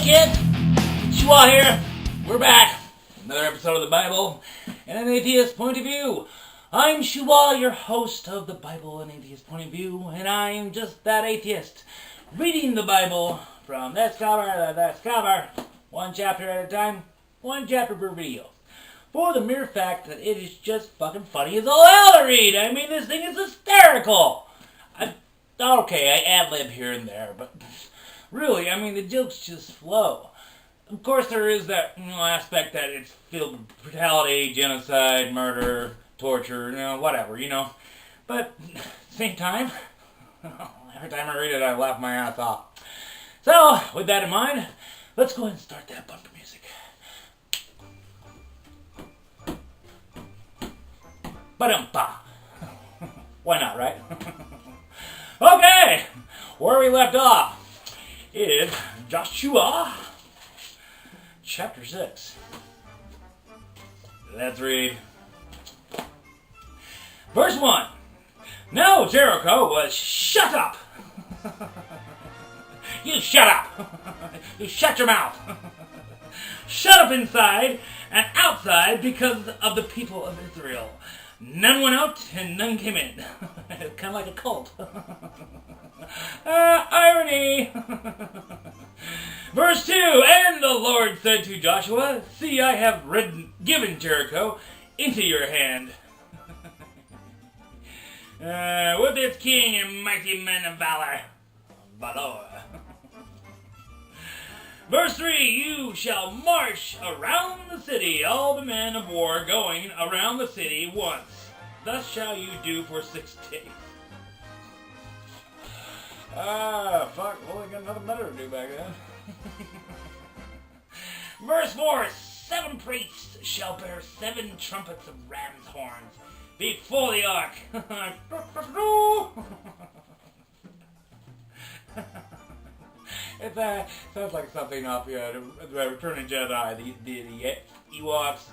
kids, Shua here. We're back. Another episode of the Bible and an Atheist Point of View. I'm Shua, your host of the Bible and Atheist Point of View, and I am just that atheist, reading the Bible from this cover to this cover, one chapter at a time, one chapter per video, for the mere fact that it is just fucking funny as all hell to read. I mean, this thing is hysterical. Okay, I ad-lib here and there, but really, I mean, the jokes just flow. Of course, there is that aspect that it's filled with brutality, genocide, murder, torture, whatever, But at the same time, every time I read it, I laugh my ass off. So, with that in mind, let's go ahead and start that bumper music. Ba-dum-ba. Why not, right? Okay, where we left off is Joshua, chapter 6. Let's read. Verse 1. Now Jericho was shut up. You shut up. You shut your mouth. Shut up inside and outside because of the people of Israel. None went out and none came in. Kind of like a cult. Irony. Verse 2. And the Lord said to Joshua, see, I have given Jericho into your hand, with its king and mighty men of valor. Valor. Verse 3, you shall march around the city, all the men of war going around the city once. Thus shall you do for 6 days. Fuck, well, we got nothing better to do back then. Verse 4, 7 priests shall bear 7 trumpets of ram's horns before the ark. It sounds like something off the Return of Jedi, the Ewoks.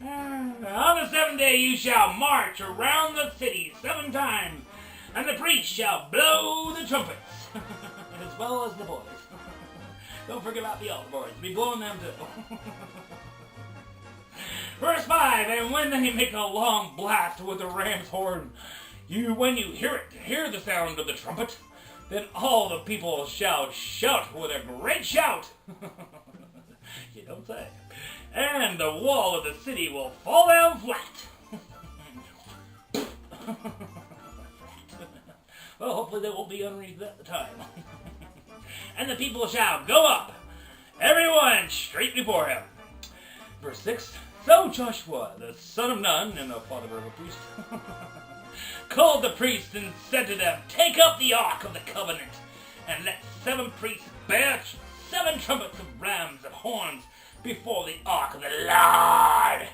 On the 7th day you shall march around the city 7 times, and the priest shall blow the trumpets, as well as the boys. Don't forget about the older boys. Be blowing them too. Verse 5, and when they make a long blast with the ram's horn, when you hear the sound of the trumpet, then all the people shall shout with a great shout. You don't say. And the wall of the city will fall down flat. Well, hopefully they won't be underneath at the time. And the people shall go up, everyone straight before him. Verse 6, so Joshua, the son of Nun, and the father of a priest, called the priests and said to them, take up the ark of the covenant, and let 7 priests bear 7 trumpets of rams and horns before the ark of the Lord.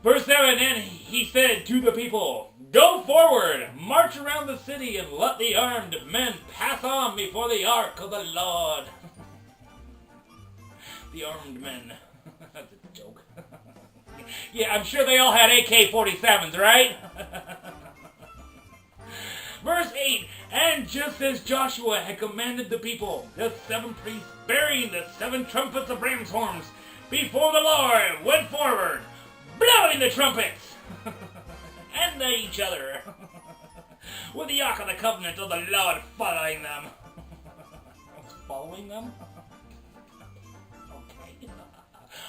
Verse 7, and he said to the people, go forward, march around the city, and let the armed men pass on before the ark of the Lord. The armed men. That's a joke. Yeah, I'm sure they all had AK-47s, right? Verse 8, and just as Joshua had commanded the people, the 7 priests bearing the 7 trumpets of ram's horns before the Lord went forward, blowing the trumpets, and they each other, with the ark of the covenant of the Lord following them. Following them? Okay.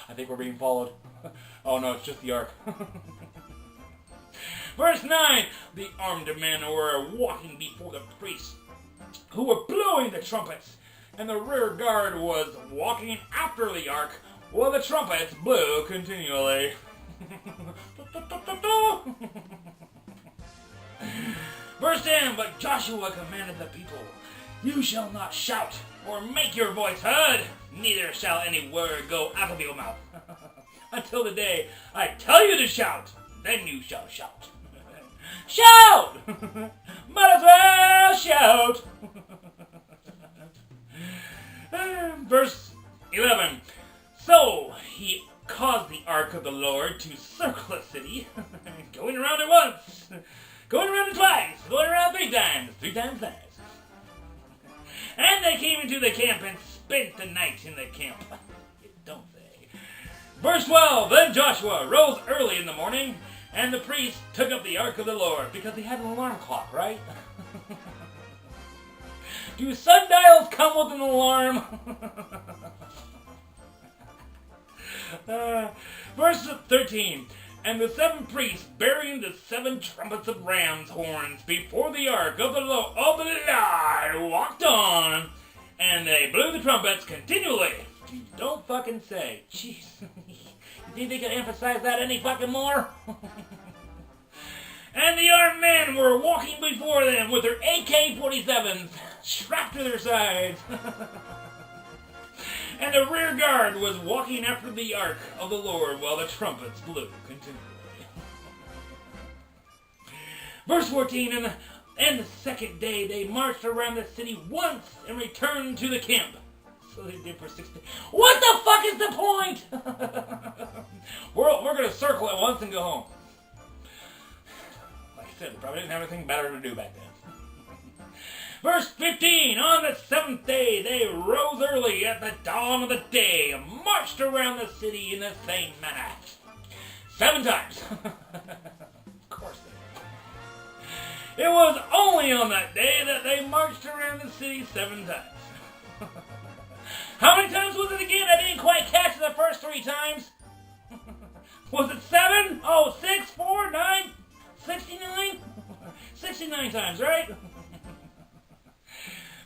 I think we're being followed. Oh no, it's just the ark. Verse 9, the armed men were walking before the priests, who were blowing the trumpets, and the rear guard was walking after the ark, while the trumpets blew continually. Verse 10, but Joshua commanded the people, you shall not shout or make your voice heard, neither shall any word go out of your mouth, until the day I tell you to shout, then you shall shout. Shout! Might as well shout! Verse 11, so he caused the ark of the Lord to circle the city, going around it once, going around it twice, going around 3 times, 3 times fast. And they came into the camp and spent the night in the camp. Don't they? Verse 12, then Joshua rose early in the morning, and the priest took up the ark of the Lord, because he had an alarm clock, right? Do sundials come with an alarm? Verse 13, and the 7 priests bearing the 7 trumpets of ram's horns before the ark of the Lord walked on, and they blew the trumpets continually. Don't fucking say. Jeez. You think they could emphasize that any fucking more? And the armed men were walking before them with their AK-47s strapped to their sides. And the rear guard was walking after the ark of the Lord while the trumpets blew continually. Verse 14, and the second day they marched around the city once and returned to the camp. So they did for 6 days. What the fuck is the point? We're going to circle it once and go home. Like I said, we probably didn't have anything better to do back then. Verse 15, on the 7th day they rose early at the dawn of the day and marched around the city in the same manner. 7 times. Of course they did. It was only on that day that they marched around the city 7 times. How many times was it again? I didn't quite catch the first 3 times. Was it 7? Oh, 6, 4, 9, 69? 69 times, right?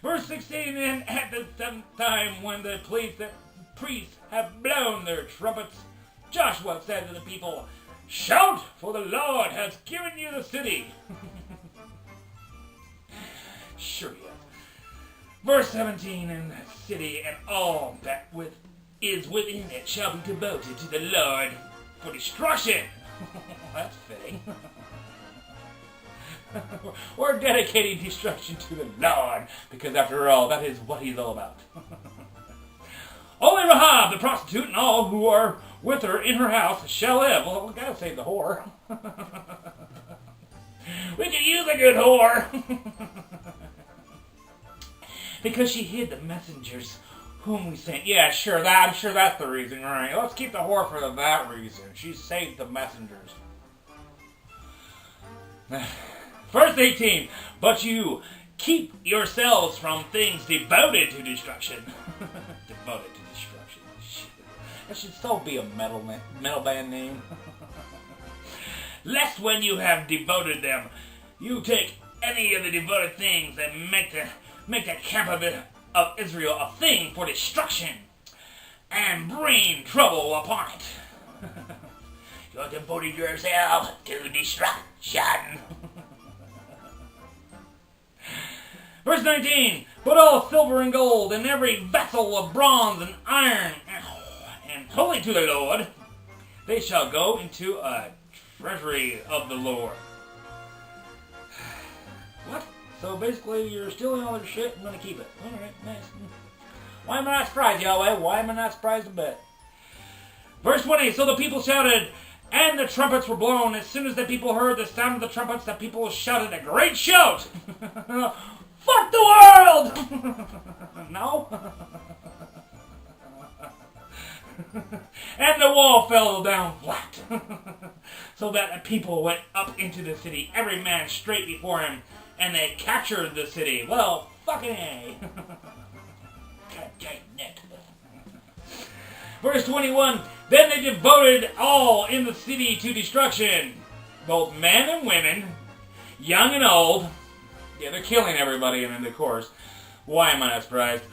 Verse 16, and at the 7th time when the priests have blown their trumpets, Joshua said to the people, shout, for the Lord has given you the city. Sure he has. Verse 17, and the city and all that is within it shall be devoted to the Lord for destruction. That's fitting. We're dedicating destruction to the Lord, because after all, that is what he's all about. Only Rahab, the prostitute, and all who are with her in her house shall live. Well, we gotta save the whore. We could use a good whore. Because she hid the messengers whom we sent. Yeah, sure, I'm sure that's the reason, right? Let's keep the whore for that reason. She saved the messengers. Verse 18, but you keep yourselves from things devoted to destruction. Devoted to destruction. That should so be a metal band name. Lest when you have devoted them, you take any of the devoted things and make the camp of Israel a thing for destruction, and bring trouble upon it. You have devoted yourself to destruction. Verse 19, but all silver and gold, and every vessel of bronze and iron, and holy to the Lord, they shall go into a treasury of the Lord. What? So basically, you're stealing all their shit and going to keep it. Alright, nice. Why am I not surprised, Yahweh? Why am I not surprised a bit? Verse 20, so the people shouted, and the trumpets were blown. As soon as the people heard the sound of the trumpets, the people shouted a great shout. Fuck the world! No? And the wall fell down flat, so that the people went up into the city, every man straight before him, and they captured the city. Well, fucking A. God dang it. Verse 21, then they devoted all in the city to destruction, both men and women, young and old. Yeah, they're killing everybody, and then, of course, why am I not surprised?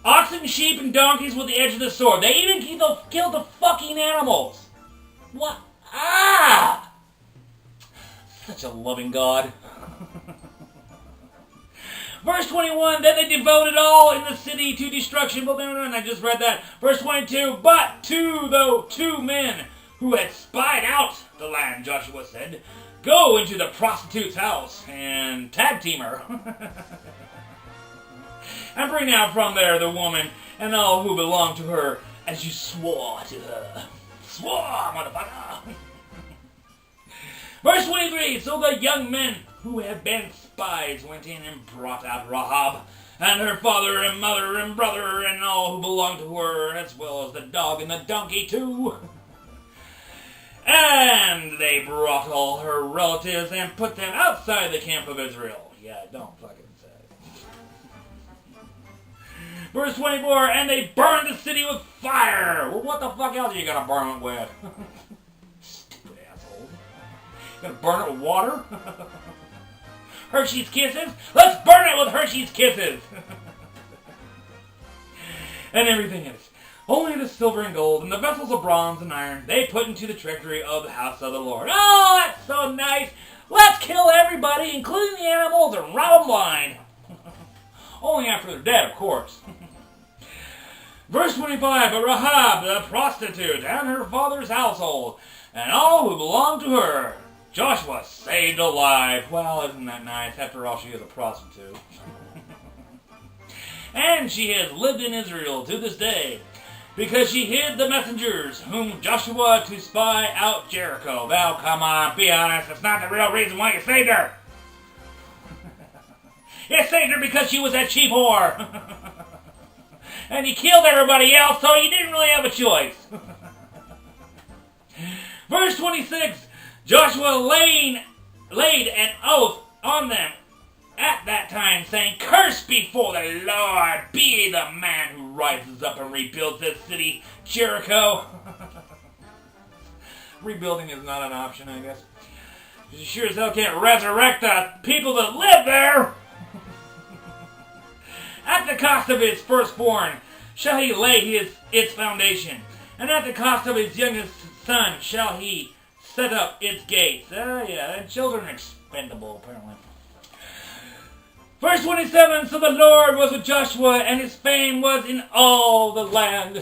Oxen, sheep, and donkeys with the edge of the sword. They even killed the fucking animals. What? Ah! Such a loving God. Verse 21, then they devoted all in the city to destruction. But I just read that. Verse 22, but two men who had spied out the land, Joshua said, go into the prostitute's house and tag team her. And bring out from there the woman and all who belong to her, as you swore to her. Swore, motherfucker. Verse 23, so the young men who had been spies went in and brought out Rahab, and her father and mother and brother and all who belonged to her, as well as the dog and the donkey too. And they brought all her relatives and put them outside the camp of Israel. Yeah, don't fucking say. Verse 24, and they burned the city with fire. Well, what the fuck else are you gonna burn it with? Stupid asshole. You gonna burn it with water? Hershey's Kisses? Let's burn it with Hershey's Kisses! And everything else. Only the silver and gold and the vessels of bronze and iron they put into the treasury of the house of the Lord. Oh, that's so nice! Let's kill everybody, including the animals, and rob them blind. Only after they're dead, of course. Verse 25, but Rahab the prostitute and her father's household, and all who belonged to her, Joshua saved alive. Well, isn't that nice? After all, she is a prostitute. And she has lived in Israel to this day, because she hid the messengers whom Joshua to spy out Jericho. Well, come on, be honest. It's not the real reason why you saved her. You saved her because she was a cheap whore. And you killed everybody else, so you didn't really have a choice. Verse 26, Joshua laid an oath on them at that time, saying, cursed before the Lord be the man who rises up and rebuilds this city, Jericho. Rebuilding is not an option, I guess. You sure as hell can't resurrect the people that live there. At the cost of his firstborn shall he lay its foundation, and at the cost of his youngest son shall he set up its gates. Yeah, and children are expendable, apparently. Verse 27, so the Lord was with Joshua, and his fame was in all the land.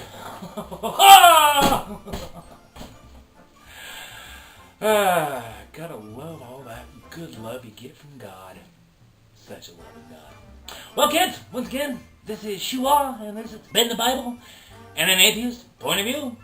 Gotta love all that good love you get from God. Such a loving God. Well, kids, once again, this is Shua, and this has been the Bible and an atheist point of view.